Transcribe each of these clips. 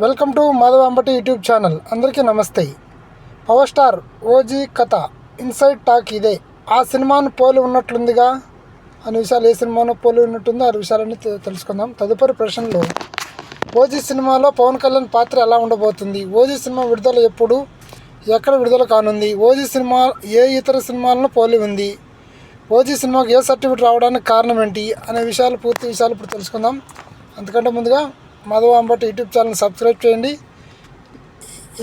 Welcome to Madhava Ambati YouTube channel. అందరికీ నమస్తే. Power star OG కథ ఇన్సైడ్ టాక్ ఇదే. ఆ సినిమాను పోలి ఉన్నట్లుందిగా అనే విషయాలు, ఏ సినిమాను పోలి ఉన్నట్టుందో ఆ విషయాలన్నీ తెలుసుకుందాం తదుపరి ప్రశ్నలో. ఓజీ సినిమాలో పవన్ కళ్యాణ్ పాత్ర ఎలా ఉండబోతుంది? ఓజీ సినిమా విడుదల ఎప్పుడు, ఎక్కడ విడుదల కానుంది? ఓజీ సినిమా ఏ ఇతర సినిమాలను పోలి ఉంది? ఓజీ సినిమాకి ఏ సర్టిఫికేట్ రావడానికి కారణం ఏంటి అనే విషయాలు, పూర్తి విషయాలు ఇప్పుడు తెలుసుకుందాం. అంతకంటే ముందుగా Madhava Ambati YouTube channel subscribe చేయండి.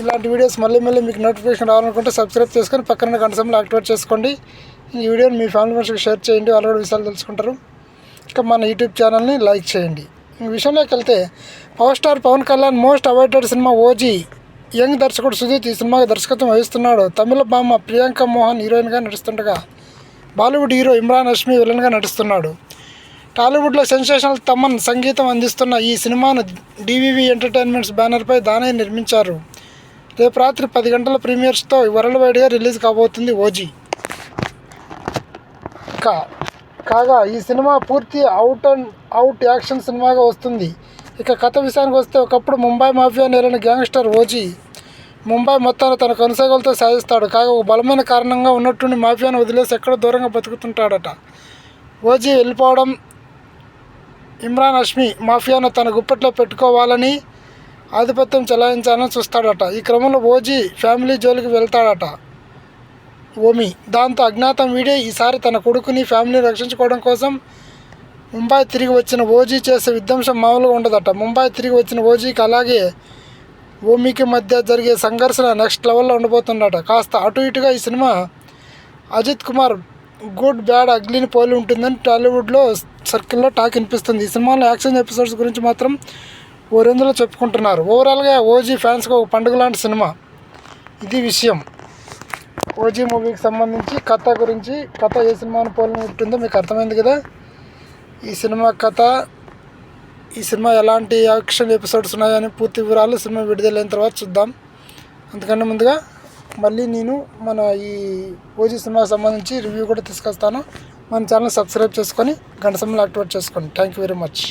ఇలాంటి వీడియోస్ మళ్ళీ మీకు నోటిఫికేషన్ రావాలనుకుంటే సబ్స్క్రైబ్ చేసుకొని పక్కన గంట సింబల్ యాక్టివేట్ చేసుకోండి. ఈ వీడియోని మీ ఫ్యామిలీ మెంబర్స్కి షేర్ చేయండి, వాళ్ళు కూడా విషయాలు తెలుసుకుంటారు. ఇంకా మన యూట్యూబ్ ఛానల్ని లైక్ చేయండి. ఈ విషయంలోకి వెళ్తే, power star Pawan Kalyan most awaited cinema OG. Young దర్శకుడు సుజిత్ ఈ సినిమాకి దర్శకత్వం వహిస్తున్నాడు. తమిళ భామ ప్రియాంక మోహన్ హీరోయిన్గా నటిస్తుండగా, బాలీవుడ్ హీరో ఇమ్రాన్ హష్మీ విలన్గా నటిస్తున్నాడు. టాలీవుడ్లో సెన్సేషనల్ తమన్ సంగీతం అందిస్తున్న ఈ సినిమాను డివివి ఎంటర్టైన్మెంట్స్ బ్యానర్పై దానయ్య నిర్మించారు. రేపు రాత్రి 10 గంటల ప్రీమియర్స్తో వరల్డ్ వైడ్గా రిలీజ్ కాబోతుంది ఓజీ. కాగా ఈ సినిమా పూర్తి అవుట్ యాక్షన్ సినిమాగా వస్తుంది. ఇక కథ విషయానికి వస్తే, ఒకప్పుడు ముంబై మాఫియా నేలిన గ్యాంగ్స్టర్ ఓజీ ముంబై మొత్తాన్ని తన కొనసాగులతో సాధిస్తాడు. కాగా ఒక బలమైన కారణంగా ఉన్నట్టుండి మాఫియాను వదిలేసి ఎక్కడో దూరంగా బతుకుతుంటాడట. ఓజీ వెళ్ళిపోవడం, ఇమ్రాన్ హష్మీ మాఫియాను తన గుప్పట్లో పెట్టుకోవాలని, ఆధిపత్యం చెలాయించాలని చూస్తాడట. ఈ క్రమంలో ఓజీ ఫ్యామిలీ జోలికి వెళ్తాడట ఓమి. దాంతో అజ్ఞాతం వీడే ఈసారి తన కొడుకుని, ఫ్యామిలీని రక్షించుకోవడం కోసం ముంబై తిరిగి వచ్చిన ఓజీ చేసే విధ్వంసం మామూలుగా ఉండదట. ముంబై తిరిగి వచ్చిన ఓజీకి అలాగే ఓమికి మధ్య జరిగే సంఘర్షణ నెక్స్ట్ లెవెల్లో ఉండబోతుందట. కాస్త అటు ఇటుగా ఈ సినిమా అజిత్ కుమార్ గుడ్ బ్యాడ్ అగ్లీని పోలి ఉంటుందని టాలీవుడ్లో సర్కిల్లో టాక్ వినిపిస్తుంది. ఈ సినిమాలో యాక్షన్ ఎపిసోడ్స్ గురించి మాత్రం ఓరెందులో చెప్పుకుంటున్నారు. ఓవరాల్గా ఓజీ ఫ్యాన్స్కి ఒక పండుగ లాంటి సినిమా. ఇది విషయం. ఓజీ మూవీకి సంబంధించి కథ ఏ సినిమాను పోలి ఉంటుందో మీకు అర్థమైంది కదా. ఈ సినిమా ఎలాంటి యాక్షన్ ఎపిసోడ్స్ ఉన్నాయని పూర్తి వివరాలు సినిమా విడుదలైన తర్వాత చూద్దాం. అంతకన్నా ముందుగా మళ్ళీ నేను మన ఈ ఓజీ సినిమాకి సంబంధించి రివ్యూ కూడా తీసుకొస్తాను. మన ఛానల్ సబ్స్క్రైబ్ చేసుకొని గంట సింబల్ యాక్టివేట్ చేసుకోండి. Thank you very much.